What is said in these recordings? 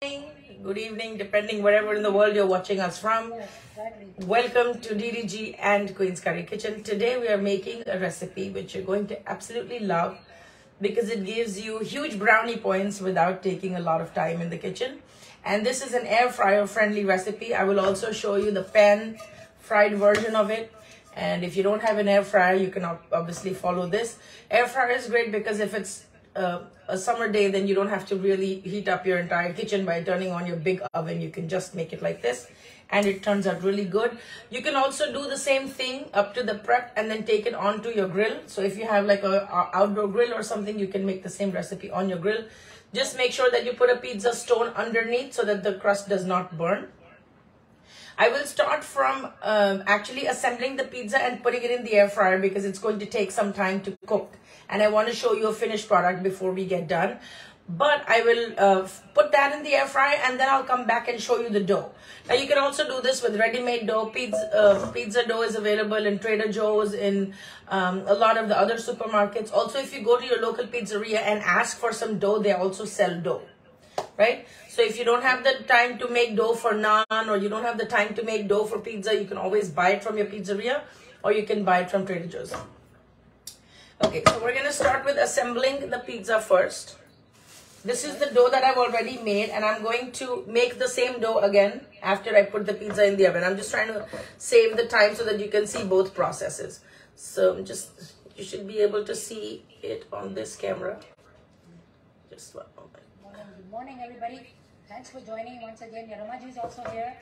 good evening, depending wherever in the world you're watching us from. Yes, exactly. Welcome to DDG and Queen's Curry Kitchen. Today we are making a recipe which you're going to absolutely love because it gives you huge brownie points without taking a lot of time in the kitchen. And this is an air fryer friendly recipe. I will also show you the pan fried version of it. And if you don't have an air fryer, you can obviously follow this. Air fryer is great because if it's a summer day, then you don't have to really heat up your entire kitchen by turning on your big oven. You can just make it like this and it turns out really good. You can also do the same thing up to the prep and then take it onto your grill. So if you have like a outdoor grill or something, you can make the same recipe on your grill. Just make sure that you put a pizza stone underneath so that the crust does not burn. I will start from actually assembling the pizza and putting it in the air fryer because it's going to take some time to cook. And I want to show you a finished product before we get done. But I will put that in the air fryer and then I'll come back and show you the dough. Now you can also do this with ready-made dough. Pizza dough is available in Trader Joe's, in a lot of the other supermarkets. Also, if you go to your local pizzeria and ask for some dough, they also sell dough. Right? So if you don't have the time to make dough for naan or you don't have the time to make dough for pizza, you can always buy it from your pizzeria or you can buy it from Trader Joe's. Okay, so we're going to start with assembling the pizza first. This is the dough that I've already made and I'm going to make the same dough again after I put the pizza in the oven. I'm just trying to save the time so that you can see both processes. So you should be able to see it on this camera. Just one moment. Good morning, everybody. Thanks for joining once again. Ramaji is also here.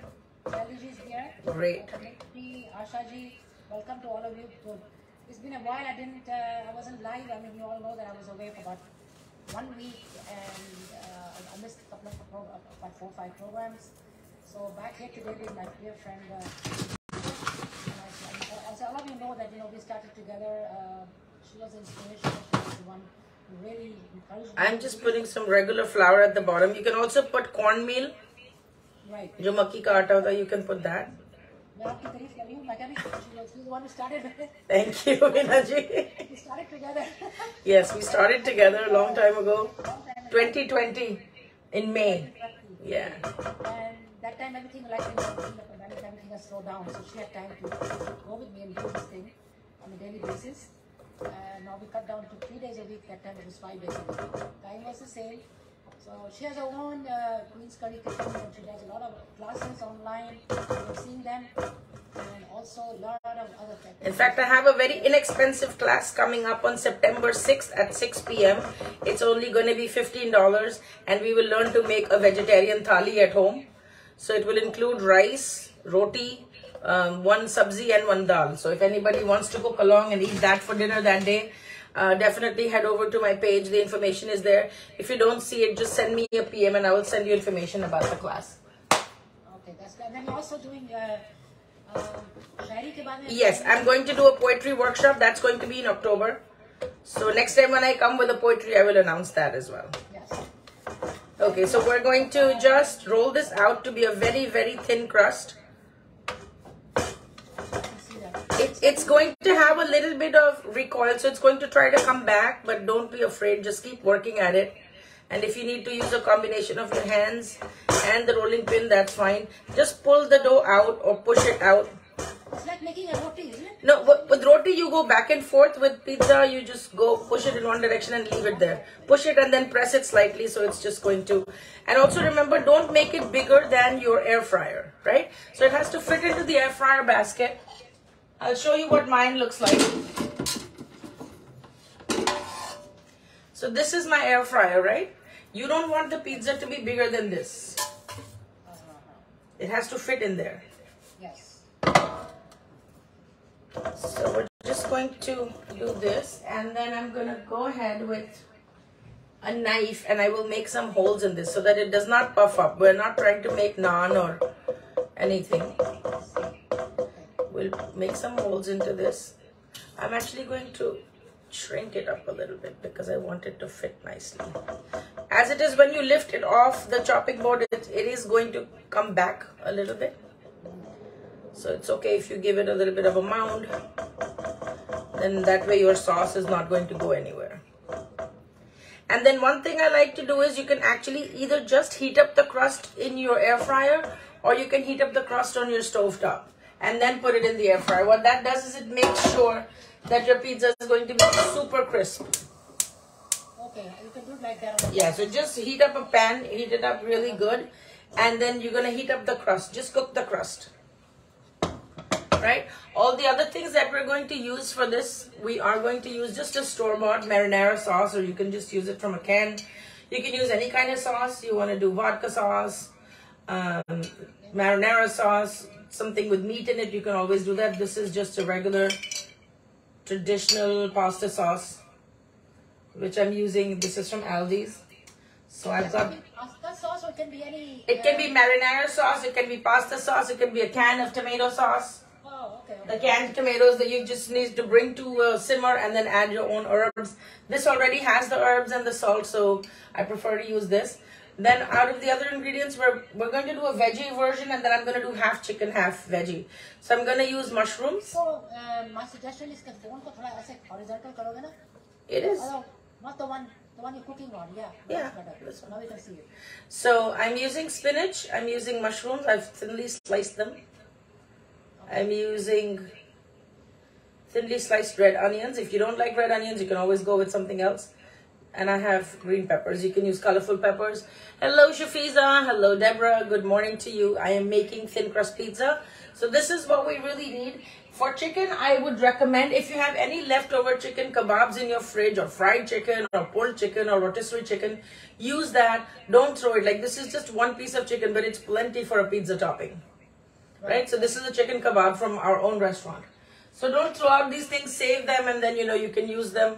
Shaliji is here. Great. Ashaji, welcome to all of you. It's been a while. I wasn't live. I mean, you all know that I was away for about 1 week and I missed a couple of about 4 or 5 programs. So back here today with my dear friend. As all of you know that we started together. She was inspirational. She was the one who really encouraged me. I'm just putting some regular flour at the bottom. You can also put cornmeal. Right. Jo makki ka aata hota, you can put that. She's the one who started with it. Thank you, Veena ji. We started together. Yes, we started together a long time ago. 2020 in May. Yeah. And that time everything everything has slowed down. So she had time to go with me and do this thing on a daily basis. Now we cut down to 3 days a week. That time it was 5 days a week. Time was the same. So she has her own Queen's Curry Kitchen and she does a lot of classes online. We've seen them and also a lot of other things. In fact, I have a very inexpensive class coming up on September 6th at 6 p.m. It's only going to be $15 and we will learn to make a vegetarian thali at home. So it will include rice, roti, one sabzi and one dal. So if anybody wants to cook along and eat that for dinner that day, definitely head over to my page. The information is there. If you don't see it, just send me a PM and I will send you information about the class. Okay, that's good. And then you're also doing yes, I'm going to do a poetry workshop. That's going to be in October. So next time when I come with the poetry, I will announce that as well. Yes. Okay, so we're going to just roll this out to be a very, very thin crust. It's going to have a little bit of recoil, so it's going to try to come back, but don't be afraid. Just keep working at it. And if you need to use a combination of your hands and the rolling pin, that's fine. Just pull the dough out or push it out. It's like making a roti, isn't it? No, with roti, you go back and forth. With pizza, you just go push it in one direction and leave it there. Push it and then press it slightly, so it's just going to... And also remember, don't make it bigger than your air fryer, right? So it has to fit into the air fryer basket. I'll show you what mine looks like. So this is my air fryer, right? You don't want the pizza to be bigger than this. It has to fit in there. Yes. So we're just going to do this and then I'm going to go ahead with a knife and I will make some holes in this so that it does not puff up. We're not trying to make naan or anything. We'll make some holes into this. I'm actually going to shrink it up a little bit because I want it to fit nicely. As it is, when you lift it off the chopping board, it is going to come back a little bit. So it's okay if you give it a little bit of a mound. Then that way your sauce is not going to go anywhere. And then one thing I like to do is you can actually either just heat up the crust in your air fryer, or you can heat up the crust on your stove top and then put it in the air fryer. What that does is it makes sure that your pizza is going to be super crisp. Okay, you can do it like that. Yeah, so just heat up a pan, heat it up really good, and then you're gonna heat up the crust. Just cook the crust. Right? All the other things that we're going to use for this, we are going to use just a store-bought marinara sauce, or you can just use it from a can. You can use any kind of sauce. You want to do vodka sauce, marinara sauce, something with meat in it, you can always do that. This is just a regular traditional pasta sauce, which I'm using. This is from Aldi's. So I've got... Pasta sauce, or it can be any... It can be marinara sauce, it can be pasta sauce, it can be a can of tomato sauce. Oh, okay. The canned tomatoes that you just need to bring to a simmer and then add your own herbs. This already has the herbs and the salt, so I prefer to use this. Then out of the other ingredients, we're going to do a veggie version, and then I'm going to do half chicken, half veggie. So I'm going to use mushrooms. So my suggestion is that bone ko thoda aise horizontal karoge na? It is. Oh, not the one you're cooking on. Yeah. Yeah. So now we can see it. So I'm using spinach. I'm using mushrooms. I've thinly sliced them. I'm using thinly sliced red onions. If you don't like red onions, you can always go with something else. And I have green peppers. You can use colorful peppers. Hello, Shafiza. Hello, Deborah. Good morning to you. I am making thin crust pizza. So this is what we really need. For chicken, I would recommend, if you have any leftover chicken kebabs in your fridge, or fried chicken, or pulled chicken, or rotisserie chicken, use that. Don't throw it. Like, this is just one piece of chicken, but it's plenty for a pizza topping. Right? So this is a chicken kebab from our own restaurant. So don't throw out these things. Save them, and then, you know, you can use them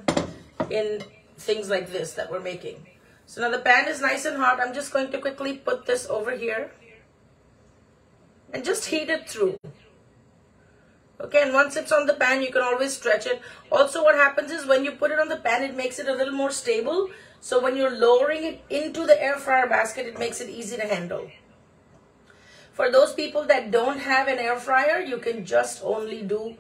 in things like this that we're making. So now the pan is nice and hot. I'm just going to quickly put this over here and just heat it through. Okay, and once it's on the pan, you can always stretch it. Also, what happens is when you put it on the pan, it makes it a little more stable. So when you're lowering it into the air fryer basket, it makes it easy to handle. For those people that don't have an air fryer, you can just only do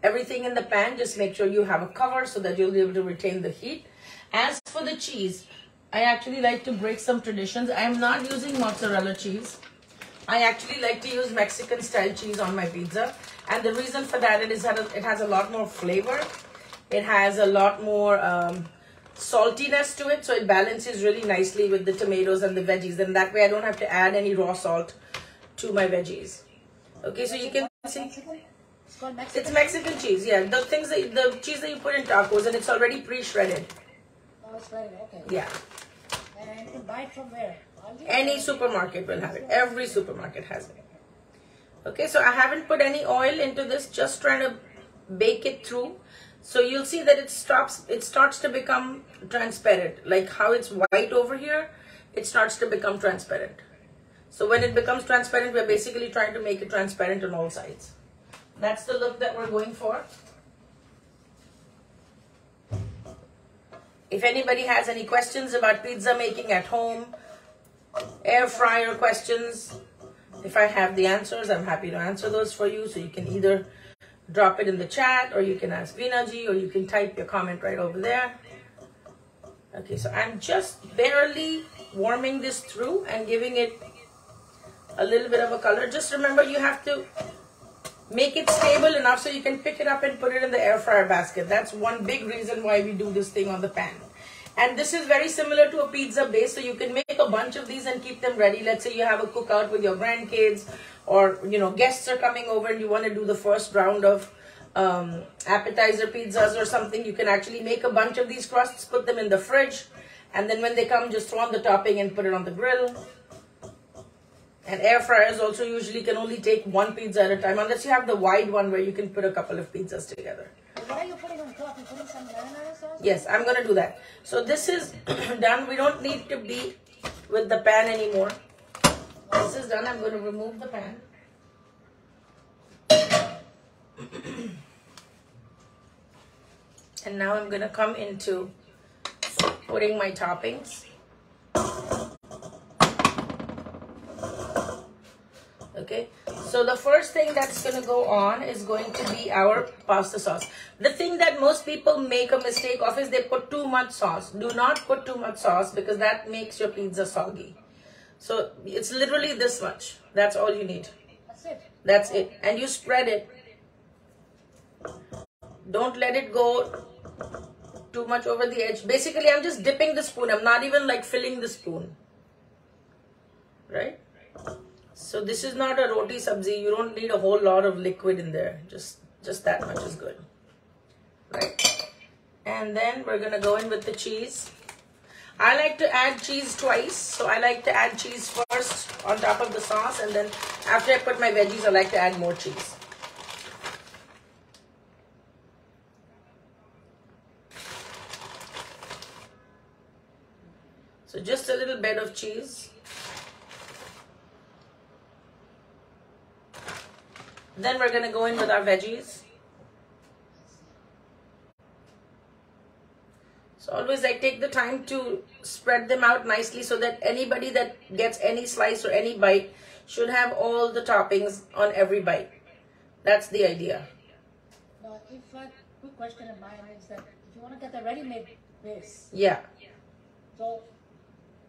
everything in the pan. Just make sure you have a cover so that you'll be able to retain the heat. As for the cheese, I actually like to break some traditions. I am not using mozzarella cheese. I actually like to use Mexican style cheese on my pizza. And the reason for that is that it has a lot more flavor. It has a lot more saltiness to it. So it balances really nicely with the tomatoes and the veggies. And that way I don't have to add any raw salt to my veggies. Okay, so you can see. It's called Mexican. It's Mexican cheese, yeah. The cheese that you put in tacos, and it's already pre-shredded. Oh, it's ready. Okay. Yeah. And you can buy it from where? Any supermarket will have it. Every supermarket has it. Okay, so I haven't put any oil into this, just trying to bake it through. So you'll see that it starts to become transparent. Like how it's white over here, it starts to become transparent. So when it becomes transparent, we're basically trying to make it transparent on all sides. That's the look that we're going for. If anybody has any questions about pizza making at home, air fryer questions, if I have the answers, I'm happy to answer those for you. So you can either drop it in the chat, or you can ask Veena ji, or you can type your comment right over there. Okay, so I'm just barely warming this through and giving it a little bit of a color. Just remember, you have to make it stable enough so you can pick it up and put it in the air fryer basket. That's one big reason why we do this thing on the pan. And this is very similar to a pizza base, so you can make a bunch of these and keep them ready. Let's say you have a cookout with your grandkids, or you know, guests are coming over and you want to do the first round of appetizer pizzas or something. You can actually make a bunch of these crusts, put them in the fridge, and then when they come, just throw on the topping and put it on the grill. And air fryers also usually can only take one pizza at a time, unless you have the wide one where you can put a couple of pizzas together. What are you putting on top? You putting some marinara sauce? Yes, I'm going to do that. So this is done. We don't need to be with the pan anymore. This is done. I'm going to remove the pan. And now I'm going to come into putting my toppings. Okay, So the first thing that's going to go on is going to be our pasta sauce. The thing that most people make a mistake of is they put too much sauce. Do not put too much sauce because that makes your pizza soggy. So it's literally this much. That's all you need. That's it. That's it. And you spread it. Don't let it go too much over the edge. Basically, I'm just dipping the spoon. I'm not even like filling the spoon. Right? So this is not a roti sabzi. You don't need a whole lot of liquid in there. Just that much is good. Right? And then we're going to go in with the cheese. I like to add cheese twice. So I like to add cheese first on top of the sauce. And then after I put my veggies, I like to add more cheese. So just a little bit of cheese. Then we're going to go in with our veggies. So always I take the time to spread them out nicely so that anybody that gets any slice or any bite should have all the toppings on every bite. That's the idea. Now, if a quick question of mine is that if you want to get the ready-made base, Yeah. so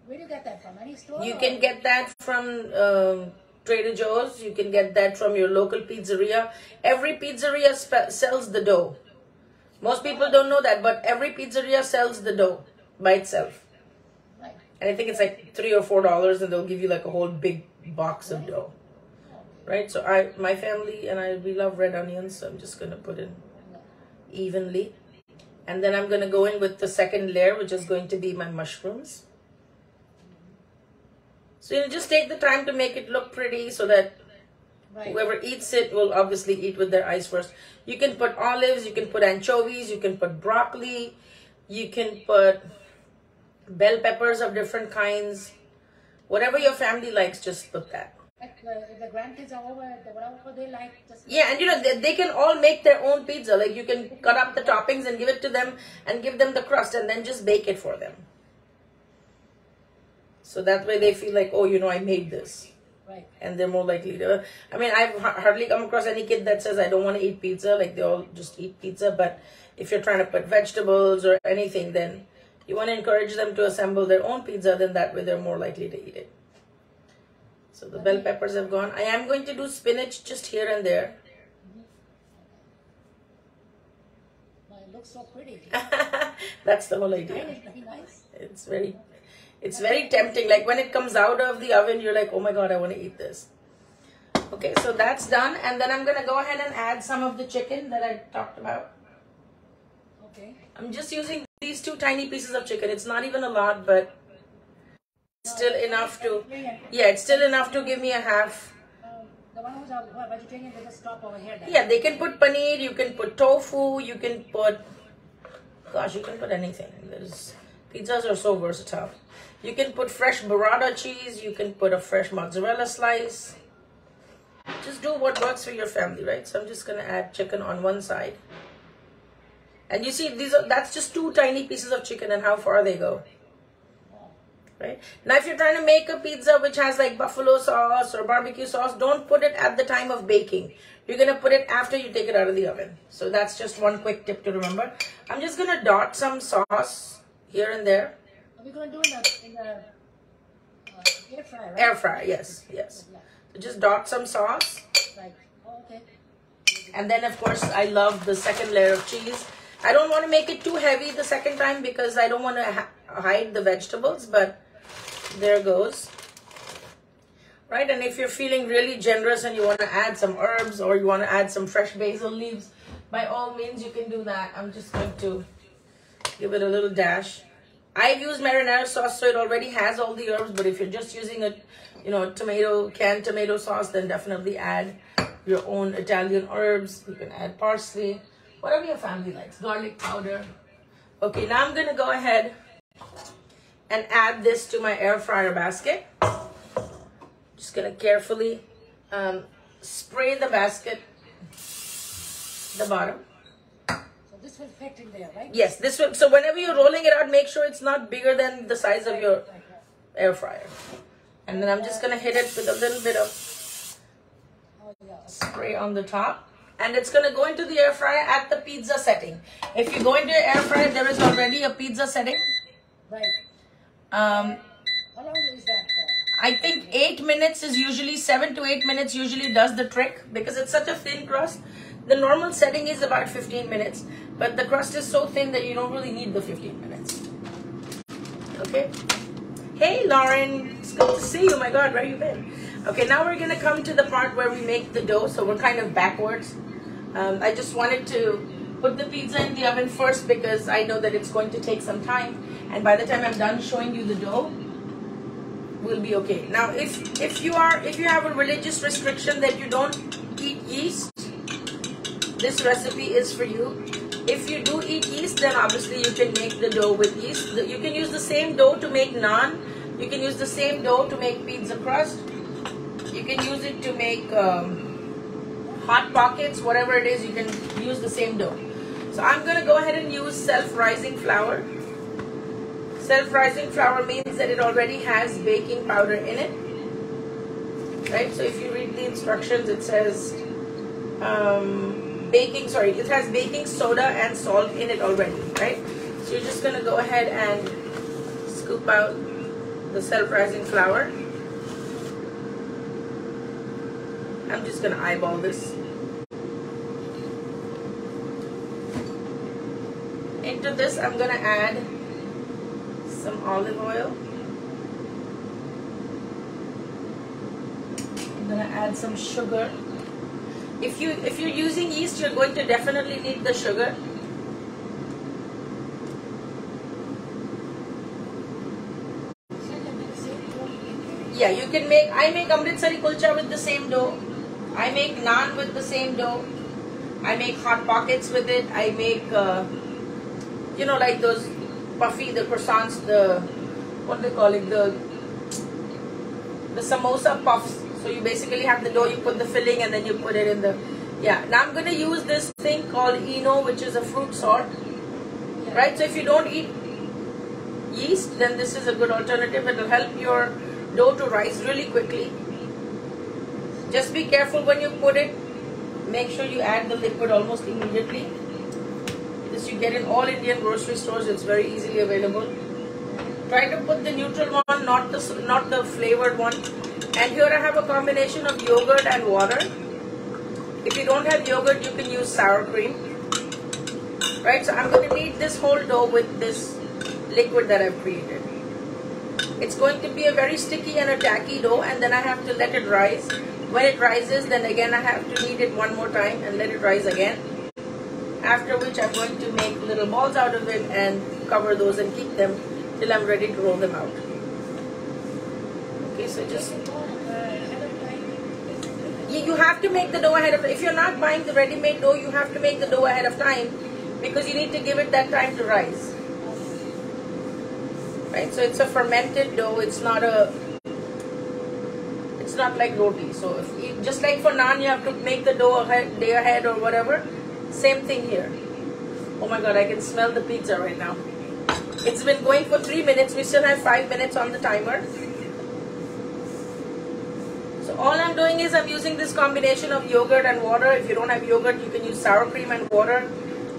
where do you get that from? Any store? You can get that from Trader Joe's. You can get that from your local pizzeria. Every pizzeria sells the dough. Most people don't know that, but every pizzeria sells the dough by itself. Right. And I think it's like $3 or $4 and they'll give you like a whole big box of dough. Right? So my family and we love red onions, so I'm just going to put in evenly. And then I'm going to go in with the second layer, which is going to be my mushrooms. So you just take the time to make it look pretty so that whoever eats it will obviously eat with their eyes first. You can put olives, you can put anchovies, you can put broccoli, you can put bell peppers of different kinds. Whatever your family likes, just put that. Like, if the grandkids are over, whatever they like, just... Yeah, and you know, they can all make their own pizza. Like you can cut up the toppings and give it to them and give them the crust and then just bake it for them. So that way they feel like, oh, you know, I made this. Right. And they're more likely to... I mean, I've hardly come across any kid that says, I don't want to eat pizza. Like, they all just eat pizza. But if you're trying to put vegetables or anything, then you want to encourage them to assemble their own pizza. Then that way they're more likely to eat it. So the bell peppers have gone. I am going to do spinach just here and there. Well, it looks so pretty. That's the whole idea. It's very nice. It's very tempting. Like when it comes out of the oven, you're like, oh my God, I want to eat this. Okay, so that's done. And then I'm going to go ahead and add some of the chicken that I talked about. Okay. I'm just using these 2 tiny pieces of chicken. It's not even a lot, but still enough to... Yeah, it's still enough to give me a half. The one who's a vegetarian, they just stop over here then. Yeah, they can put paneer, you can put tofu, you can put... Gosh, you can put anything. Pizzas are so versatile. You can put fresh burrata cheese. You can put a fresh mozzarella slice. Just do what works for your family, right? So I'm just going to add chicken on one side. And you see, that's just 2 tiny pieces of chicken and how far they go. Right? Now, if you're trying to make a pizza which has like buffalo sauce or barbecue sauce, don't put it at the time of baking. You're going to put it after you take it out of the oven. So that's just one quick tip to remember. I'm just going to dot some sauce here and there. Are we going to do it in the air fryer, right? Air fryer, yes. So just dot some sauce. Right. Oh, okay. And then, of course, I love the second layer of cheese. I don't want to make it too heavy the second time because I don't want to hide the vegetables, but there goes. Right, and if you're feeling really generous and you want to add some herbs or you want to add some fresh basil leaves, by all means you can do that. I'm just going to give it a little dash. I've used marinara sauce, so it already has all the herbs, but if you're just using a, canned tomato sauce, then definitely add your own Italian herbs. You can add parsley, whatever your family likes, garlic powder. Okay, now I'm going to go ahead and add this to my air fryer basket. Just going to carefully spray the basket, the bottom. This will fit in there, right? Yes, this will. So whenever you're rolling it out, make sure it's not bigger than the size of your air fryer. And then I'm just going to hit it with a little bit of Spray on the top. And it's going to go into the air fryer at the pizza setting. If you go into your air fryer, there is already a pizza setting. Right. Um, How long is that for? I think 8 minutes is usually, 7 to 8 minutes usually does the trick because it's such a thin crust. The normal setting is about 15 minutes, but the crust is so thin that you don't really need the 15 minutes. Okay. Hey, Lauren. It's good to see you. My God, where you been? Okay, now we're going to come to the part where we make the dough. So we're kind of backwards. I just wanted to put the pizza in the oven first because I know that it's going to take some time. And by the time I'm done showing you the dough, we'll be okay. Now, if you have a religious restriction that you don't eat yeast, this recipe is for you. If you do eat yeast, then obviously you can make the dough with yeast. You can use the same dough to make naan. You can use the same dough to make pizza crust. You can use it to make hot pockets, whatever it is, you can use the same dough. So I'm going to go ahead and use self-rising flour. Self-rising flour means that it already has baking powder in it. Right? So if you read the instructions, it says it has baking soda and salt in it already, right? So you're just going to go ahead and scoop out the self-rising flour. I'm just going to eyeball this. Into this, I'm going to add some olive oil. I'm going to add some sugar. If you're using yeast, you're going to definitely need the sugar. Yeah, you can make, I make Amritsari kulcha with the same dough. I make naan with the same dough. I make hot pockets with it. I make, like those puffy, the croissants, what they call it, the samosa puffs. So you basically have the dough, you put the filling and then you put it in the, Now I'm going to use this thing called Eno, which is a fruit salt. Right? So if you don't eat yeast, then this is a good alternative. It will help your dough to rise really quickly. Just be careful when you put it. Make sure you add the liquid almost immediately. This you get in all Indian grocery stores. It's very easily available. Try to put the neutral one, not the flavored one. And here I have a combination of yogurt and water. If you don't have yogurt, you can use sour cream. Right, so I'm going to knead this whole dough with this liquid that I've created. It's going to be a very sticky and a tacky dough, and then I have to let it rise. When it rises, then again I have to knead it one more time and let it rise again. After which I'm going to make little balls out of it and cover those and keep them till I'm ready to roll them out. Okay, so just... You have to make the dough ahead of... If you're not buying the ready-made dough, you have to make the dough ahead of time because you need to give it that time to rise. Right, so it's a fermented dough. It's not like roti. So just like for naan, you have to make the dough day ahead or whatever. Same thing here. Oh my God, I can smell the pizza right now. It's been going for 3 minutes. We still have 5 minutes on the timer. So all I'm doing is I'm using this combination of yogurt and water. If you don't have yogurt, you can use sour cream and water.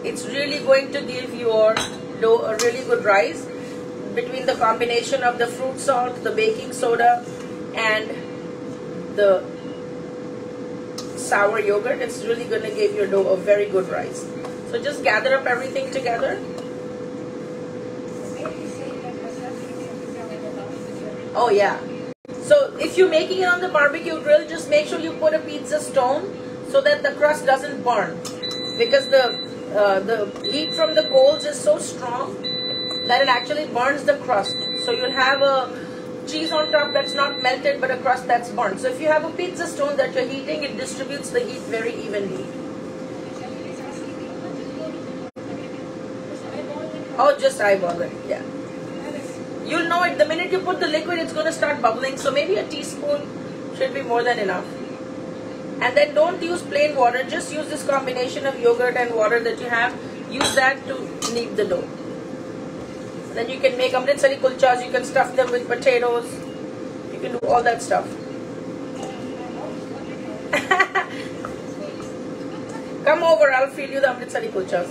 It's really going to give your dough a really good rise. Between the combination of the fruit salt, the baking soda, and the sour yogurt, it's really going to give your dough a very good rise. So just gather up everything together. Oh yeah. So if you're making it on the barbecue grill, just make sure you put a pizza stone so that the crust doesn't burn. Because the heat from the coals is so strong that it actually burns the crust. So you'll have a cheese on top that's not melted, but a crust that's burnt. So if you have a pizza stone that you're heating, it distributes the heat very evenly. Oh, just eyeball it, yeah. You'll know it, the minute you put the liquid, it's going to start bubbling. So maybe a teaspoon should be more than enough. And then don't use plain water, just use this combination of yogurt and water that you have. Use that to knead the dough. Then you can make Amritsari kulchas, you can stuff them with potatoes, you can do all that stuff. Come over, I'll feed you the Amritsari kulchas.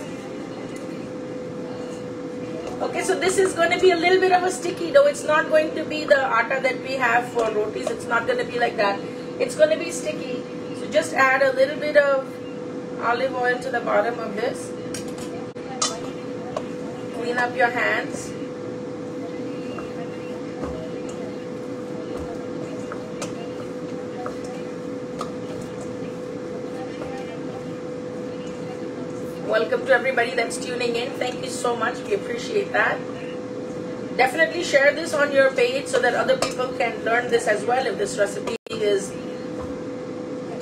Okay, so this is going to be a little bit of a sticky dough. It's not going to be the atta that we have for rotis. It's not going to be like that. It's going to be sticky. So just add a little bit of olive oil to the bottom of this. Clean up your hands. Welcome to everybody that's tuning in. Thank you so much. We appreciate that. Definitely share this on your page so that other people can learn this as well. If this recipe is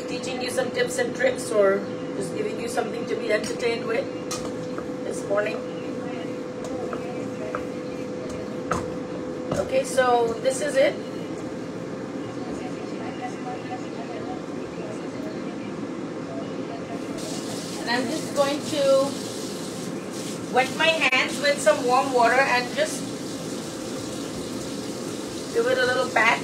teaching you some tips and tricks or just giving you something to be entertained with this morning. Okay, so this is it. I'm just going to wet my hands with some warm water and just give it a little pat.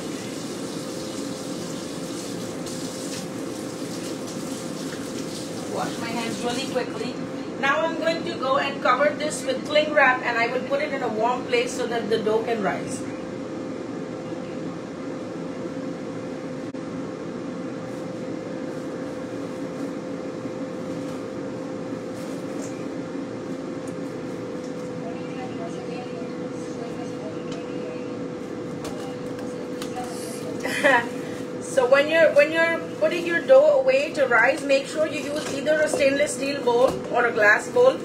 Wash my hands really quickly. Now I'm going to go and cover this with cling wrap, and I will put it in a warm place so that the dough can rise. So when you're putting your dough away to rise, make sure you use either a stainless steel bowl or a glass bowl,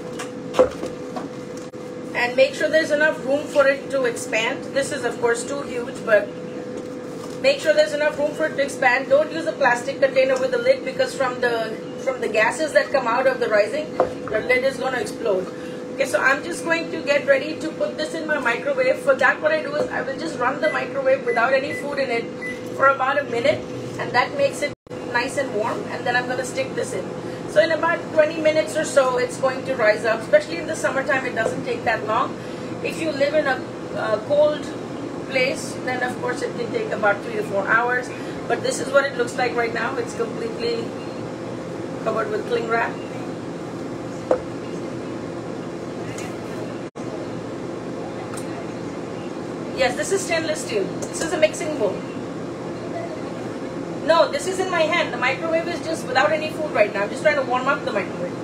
and make sure there's enough room for it to expand. This is of course too huge, but make sure there's enough room for it to expand. Don't use a plastic container with a lid, because from the gases that come out of the rising, the lid is going to explode. Okay, so I'm just going to get ready to put this in my microwave. For that, what I do is I will just run the microwave without any food in it for about a minute, and that makes it nice and warm, and then I'm going to stick this in. So in about 20 minutes or so, it's going to rise up. Especially in the summertime, it doesn't take that long. If you live in a cold place, then of course it can take about 3 to 4 hours. But this is what it looks like right now. It's completely covered with cling wrap. Yes, this is stainless steel. This is a mixing bowl. No, this is in my hand. The microwave is just without any food right now. I'm just trying to warm up the microwave.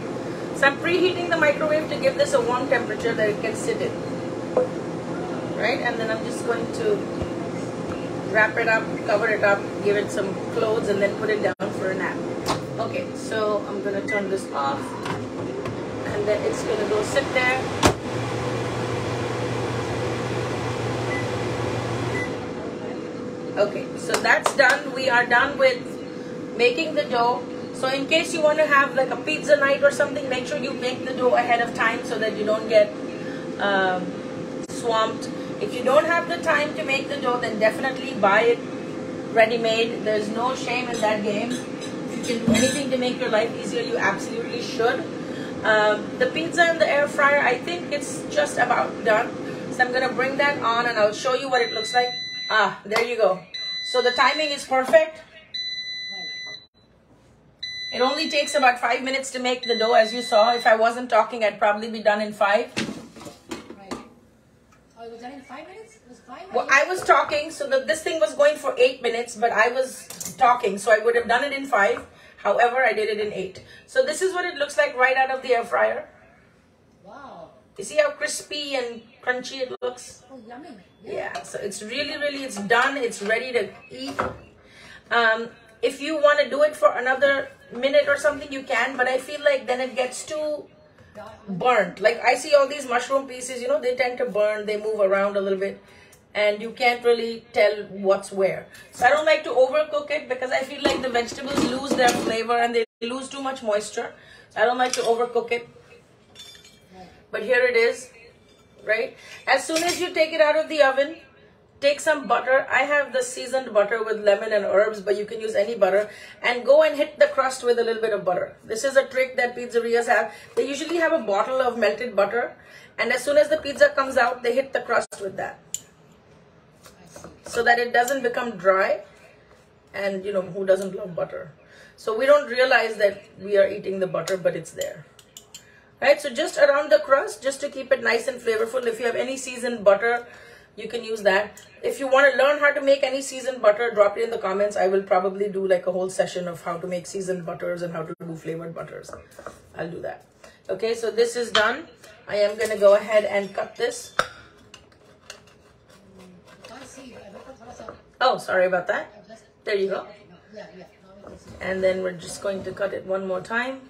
So I'm preheating the microwave to give this a warm temperature that it can sit in. Right? And then I'm just going to wrap it up, cover it up, give it some clothes, and then put it down for a nap. Okay, so I'm going to turn this off. And then it's going to go sit there. Okay, so that's done. We are done with making the dough. So in case you want to have like a pizza night or something, make sure you make the dough ahead of time so that you don't get swamped. If you don't have the time to make the dough, then definitely buy it ready-made. There's no shame in that game. If you can do anything to make your life easier, you absolutely should. The pizza in the air fryer, I think it's just about done. So I'm going to bring that on and I'll show you what it looks like. Ah, there you go. So the timing is perfect. It only takes about 5 minutes to make the dough, as you saw. If I wasn't talking, I'd probably be done in 5. Right. Oh, it was done in 5 minutes? It was 5? Well, I was talking, so this thing was going for 8 minutes, but I was talking, so I would have done it in 5. However, I did it in 8. So this is what it looks like right out of the air fryer. Wow. You see how crispy and crunchy it looks? Oh, yummy. Yeah, so it's really, it's done. It's ready to eat. If you want to do it for another minute or something, you can, but I feel like then it gets too burnt. Like I see all these mushroom pieces, you know, they tend to burn, they move around a little bit, and you can't really tell what's where. So I don't like to overcook it because I feel like the vegetables lose their flavor and they lose too much moisture. So I don't like to overcook it. But here it is. Right? As soon as you take it out of the oven, take some butter. I have the seasoned butter with lemon and herbs, but you can use any butter. And go and hit the crust with a little bit of butter. This is a trick that pizzerias have. They usually have a bottle of melted butter. And as soon as the pizza comes out, they hit the crust with that. So that it doesn't become dry. And you know, who doesn't love butter? So we don't realize that we are eating the butter, but it's there. Right, so just around the crust, just to keep it nice and flavorful. If you have any seasoned butter, you can use that. If you want to learn how to make any seasoned butter, drop it in the comments. I will probably do like a whole session of how to make seasoned butters and how to do flavored butters. I'll do that. Okay, so this is done. I am going to go ahead and cut this. Oh, sorry about that. There you go. And then we're just going to cut it one more time.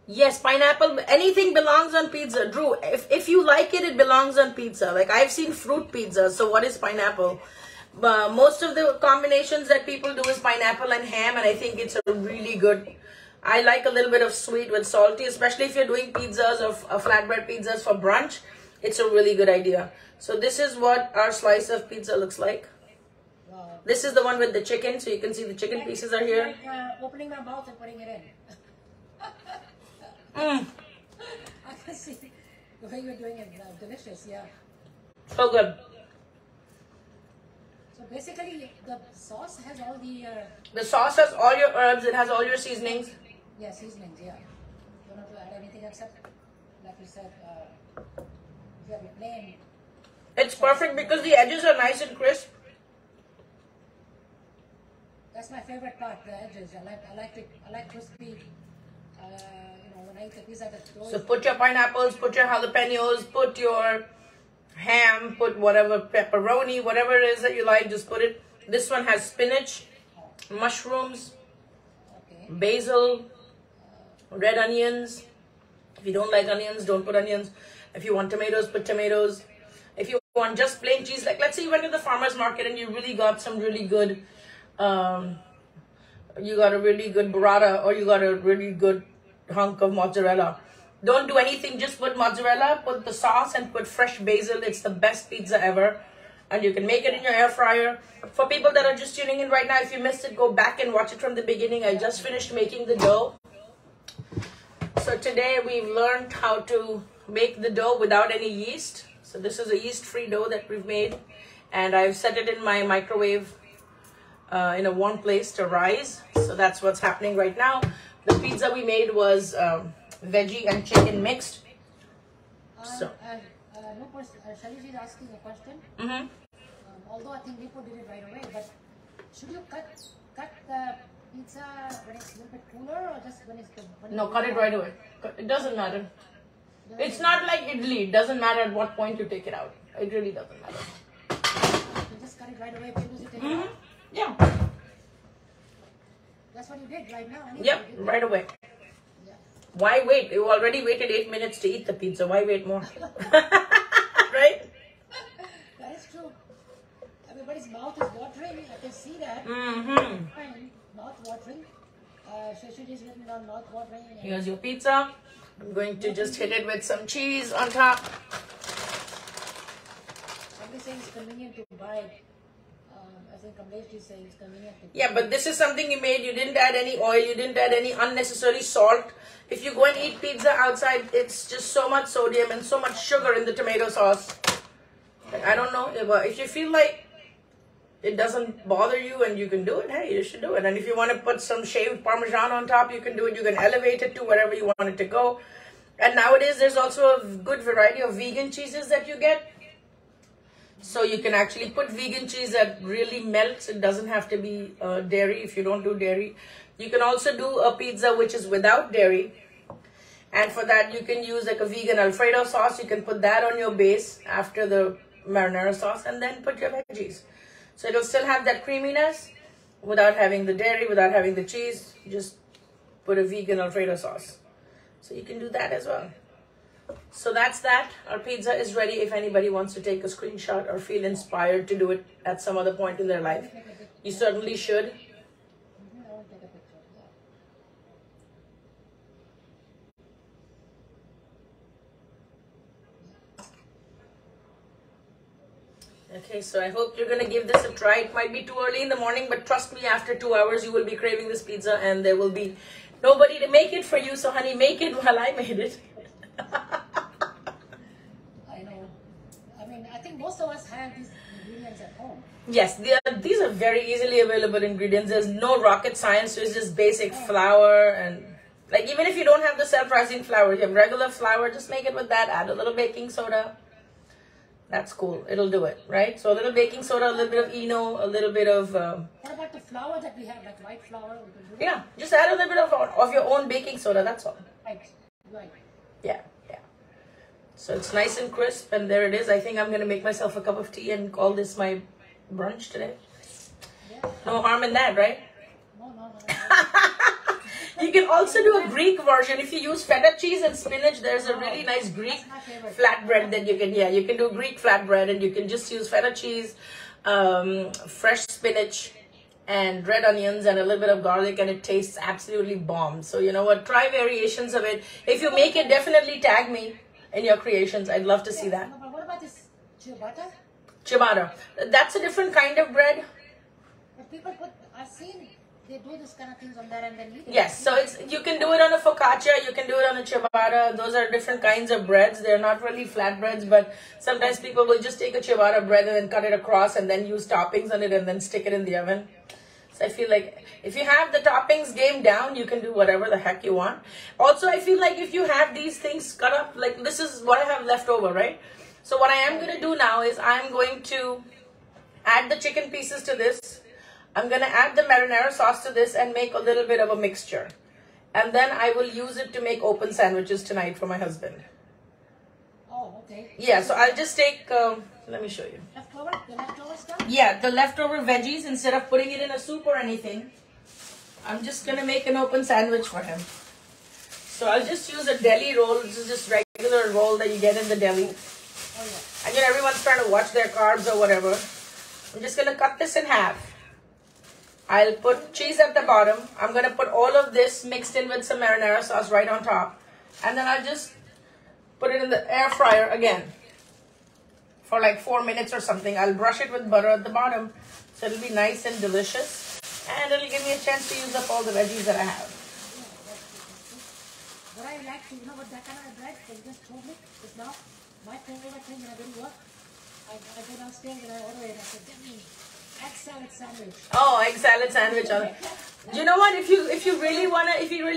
Yes, pineapple, anything belongs on pizza. Drew, if you like it, it belongs on pizza. Like I've seen fruit pizza, so what is pineapple? Most of the combinations that people do is pineapple and ham, and I think it's a really good. I like a little bit of sweet with salty, especially if you're doing pizzas or flatbread pizzas for brunch. It's a really good idea. So this is what our slice of pizza looks like. Wow. This is the one with the chicken, so you can see the chicken pieces are here. Like, opening my mouth and putting it in. Mm. I can see the way you're doing it. Delicious, yeah. So good. So basically, the sauce has all the... The sauce has all your herbs. It has all your seasonings. Yeah, seasonings, yeah. You don't have to add anything except, like you said, you have a plain... It's perfect because the edges are nice and crisp. That's my favorite part, the edges. I like crispy. You know, when I eat the pizza, so put your pineapples, put your jalapenos, put your ham, put whatever pepperoni, whatever it is that you like, just put it. This one has spinach, mushrooms, basil, red onions. If you don't like onions, don't put onions. If you want tomatoes, put tomatoes. If you want just plain cheese, like let's say you went to the farmer's market and you really got some really good, you got a really good burrata, or you got a really good hunk of mozzarella. Don't do anything, just put mozzarella, put the sauce, and put fresh basil. It's the best pizza ever. And you can make it in your air fryer. For people that are just tuning in right now, if you missed it, go back and watch it from the beginning. I just finished making the dough. So today we've learned how to make the dough without any yeast. So this is a yeast-free dough that we've made. And I've set it in my microwave in a warm place to rise. So that's what's happening right now. The pizza we made was veggie and chicken mixed. So. No question. Shalish is asking a question. Although I think Nipo did it right away, but should you cut the pizza when it's a little bit cooler, or just when it's no, cut it right away. It doesn't matter. It's not like idli. It doesn't matter at what point you take it out. It really doesn't matter. You just cut it right away because you take it out? Yeah. That's what you did right now. Yep, right away. Yeah. Why wait? You already waited 8 minutes to eat the pizza. Why wait more? Right? That is true. Everybody's mouth is watering. I can see that. Mouth watering. Shashi is written down mouth watering. Here's your pizza. I'm going to just hit it with some cheese on top. Somebody saying it's convenient to buy. I think Kamlesh is saying it's convenient to buy. Yeah, but this is something you made. You didn't add any oil. You didn't add any unnecessary salt. If you go and eat pizza outside, it's just so much sodium and so much sugar in the tomato sauce. I don't know. If you feel like it doesn't bother you and you can do it, hey, you should do it. And if you want to put some shaved Parmesan on top, you can do it. You can elevate it to wherever you want it to go. And nowadays, there's also a good variety of vegan cheeses that you get. So you can actually put vegan cheese that really melts. It doesn't have to be dairy if you don't do dairy. You can also do a pizza which is without dairy. And for that, you can use like a vegan Alfredo sauce. You can put that on your base after the marinara sauce and then put your veggies. So it'll still have that creaminess without having the dairy, without having the cheese. Just put a vegan Alfredo sauce. So you can do that as well. So that's that. Our pizza is ready. If anybody wants to take a screenshot or feel inspired to do it at some other point in their life, you certainly should. Okay, so I hope you're going to give this a try. It might be too early in the morning, but trust me, after 2 hours, you will be craving this pizza and there will be nobody to make it for you. So honey, make it while I made it. I know. I mean, I think most of us have these ingredients at home. Yes, these are very easily available ingredients. There's no rocket science. It's just basic flour, and like even if you don't have the self-rising flour, you have regular flour, just make it with that. Add a little baking soda. That's cool. It'll do it, right? So a little baking soda, a little bit of Eno, a little bit of... What about the flour that we have, like white flour? We can do yeah, just add a little bit of your own baking soda, that's all. Right. Yeah. So it's nice and crisp, and there it is. I think I'm going to make myself a cup of tea and call this my brunch today. Yeah. No harm in that, right? No. You can also do a Greek version. If you use feta cheese and spinach, there's a really nice Greek flatbread that you can do Greek flatbread, and you can just use feta cheese, fresh spinach, and red onions and a little bit of garlic, and it tastes absolutely bomb. So you know what? Try variations of it. If you make it, definitely tag me in your creations. I'd love to see that. No, but what about this ciabatta? Ciabatta. That's a different kind of bread. But people I've seen they do this kind of things on there and then eat it. Yes, so you can do it on a focaccia, you can do it on a ciabatta. Those are different kinds of breads. They're not really flat breads, but sometimes people will just take a ciabatta bread and then cut it across and then use toppings on it and then stick it in the oven. So I feel like if you have the toppings game down, you can do whatever the heck you want. Also, I feel like if you have these things cut up, like this is what I have left over, right? So what I am going to do now is I'm going to add the chicken pieces to this. I'm going to add the marinara sauce to this and make a little bit of a mixture. And then I will use it to make open sandwiches tonight for my husband. Oh, okay. Yeah, so I'll just take, let me show you. The leftover stuff? Yeah, the leftover veggies, instead of putting it in a soup or anything, I'm just going to make an open sandwich for him. So I'll just use a deli roll. This is just regular roll that you get in the deli. Oh, yeah. And everyone's trying to watch their carbs or whatever. I'm just going to cut this in half. I'll put cheese at the bottom. I'm going to put all of this mixed in with some marinara sauce right on top. And then I'll just put it in the air fryer again for like 4 minutes or something. I'll brush it with butter at the bottom, so it'll be nice and delicious. And it'll give me a chance to use up all the veggies that I have. What I like to, what that kind of bread that you just told me is now my favorite thing when I go to work. I go downstairs and I order it. I said, get me egg salad sandwich. Oh, egg salad sandwich. Do you know what? If you really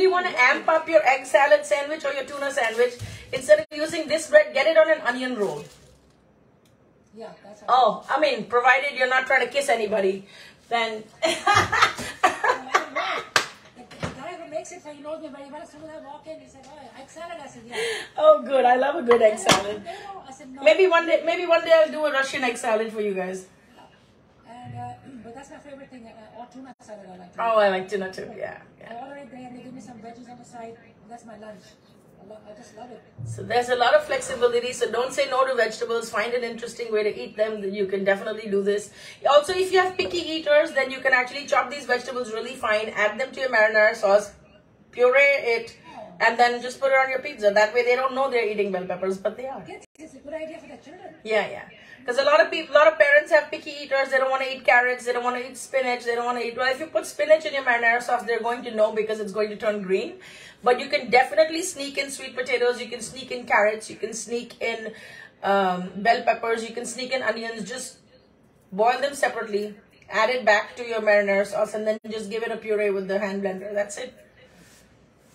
wanna amp up your egg salad sandwich or your tuna sandwich, instead of using this bread, get it on an onion roll. Yeah, that's how. Oh, I mean, provided you're not trying to kiss anybody, then. The guy who makes it for you knows me very well. As soon as I walk in, he said, "Oh, egg salad." I said, "Yeah." Oh, good. I love a good egg salad. I said, "No." Maybe one day I'll do a Russian egg salad for you guys. And but that's my favorite thing. Or tuna salad I like. Oh, I like tuna too. Yeah. I order it there and they give me some veggies on the side. That's my lunch. I just love it. So there's a lot of flexibility. So don't say no to vegetables. Find an interesting way to eat them. You can definitely do this. Also, if you have picky eaters, then you can actually chop these vegetables really fine. Add them to your marinara sauce. Puree it. And then just put it on your pizza. That way they don't know they're eating bell peppers, but they are. It's a good idea for the children. Yeah. Because a lot of parents have picky eaters. They don't want to eat carrots. They don't want to eat spinach. They don't want to eat... Well, if you put spinach in your marinara sauce, they're going to know because it's going to turn green. But you can definitely sneak in sweet potatoes. You can sneak in carrots. You can sneak in bell peppers. You can sneak in onions. Just boil them separately. Add it back to your marinara sauce and then just give it a puree with the hand blender. That's it.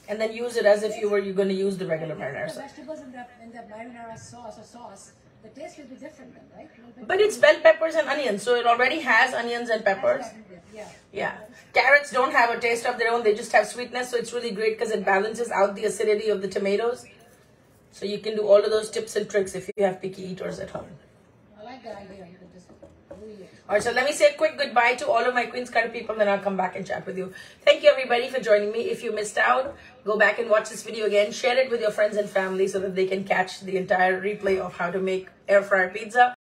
And then use it as if you're going to use the regular marinara sauce. The vegetables in the marinara sauce, the taste will be different then, right? But it's bell peppers and onions, so it already has onions and peppers. Yeah. Carrots don't have a taste of their own. They just have sweetness, so it's really great because it balances out the acidity of the tomatoes. So you can do all of those tips and tricks if you have picky eaters at home. I like that idea. Alright, so let me say a quick goodbye to all of my Queen's Curry people, then I'll come back and chat with you. Thank you everybody for joining me. If you missed out, go back and watch this video again. Share it with your friends and family so that they can catch the entire replay of how to make air fryer pizza.